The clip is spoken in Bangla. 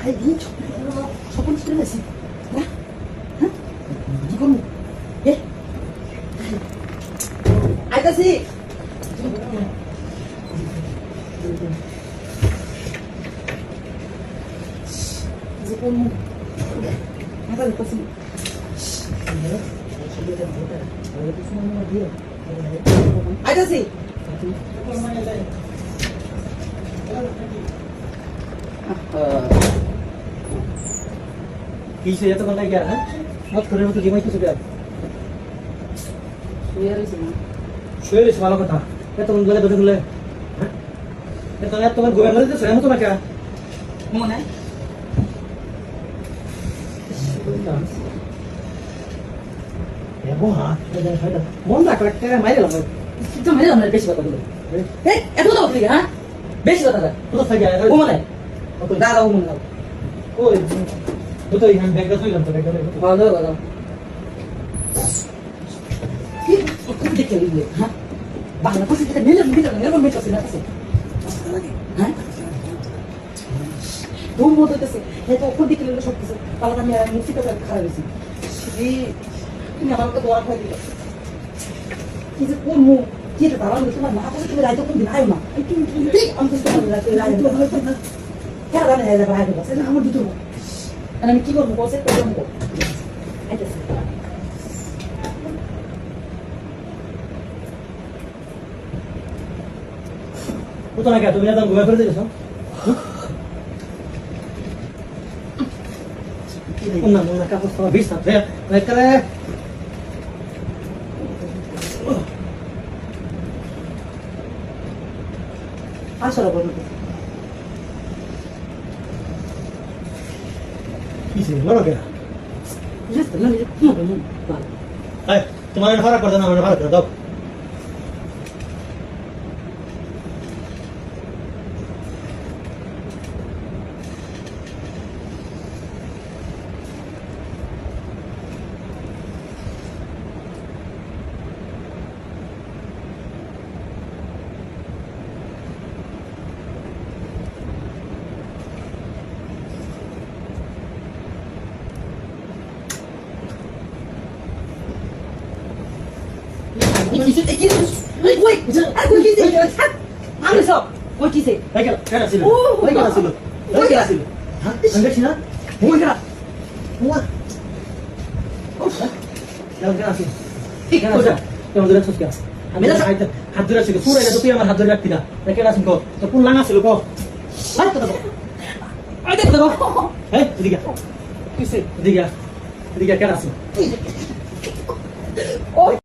ভাই সকল ছেড়ে গেছি হ্যাঁ হ্যাঁ কি করবো এ আইতাছি যে করবো মাথা দেখতেছি আইতাছি কিসে এতক্ষণ লাগে হ্যাঁ মত করে মতো ঘুমাইতেছো কেন শুয়ে রয়েছে ভালো কথা এতক্ষণ গেলে ধরে গেলে হ্যাঁ এতক্ষণ ঘুমে মরে তো এমন তো না কেন মনে মন রাখো একটা মাইরে লাভ তো মেরে আমরা বেশি কথা বলো এই এত কথা বলতে হ্যাঁ বেশি কথা কোথা থেকে ও মনে দাদা ও মনে ওই তো তো আমি ব্যাগটা থইলাম তো ব্যাগটা ভালো কথা কি খুব দেখে নিলে হ্যাঁ বাংলা কথা থেকে নিলে এরকম মেট আছে না আছে হ্যাঁ রুম মতো হইতেছে হ্যাঁ তো ওপর দিকে নিলে সব কিছু তাহলে আমি আর মুক্তি করে খারাপ হয়েছি তুমি আমার তো দোয়া খাই দিলে কি যে করবো কি এটা দাঁড়ানো তোমার মা কাছে তুমি রাইতে কোন দিন আয়ো না আমি তো তোমার রাইতে কেন জানে হয়ে যাবে আয় বসে না আমার দুটো আর আমি কি করবো বসে করবো কোথা না কেন তুমি একদম ঘুমে ফেলে দিয়েছো না না কাপড় সব বিশ না একারে আসলে বলবো কিসে বলো কেন তোমার ভাড়া করতে না আমার ভাড়া করে দাও আমি সব ওই কিসে কেন ছিল ওই কেন ছিল ওই কেন ছিল হ্যাঁ আমি দেখছি না ওই কেন কেন ছিল ঠিক আছে কেমন ধরে ছুটকে আছে আমি হাত ধরে ছিল পুরো এটা তুই আমার হাত ধরে রাখতি না কেন আছেন কো তো কোন লাঙা ছিল কো হাত তো দাও আই দেখো দাও এই এদিকে কিসে এদিকে এদিকে কেন আছে ওই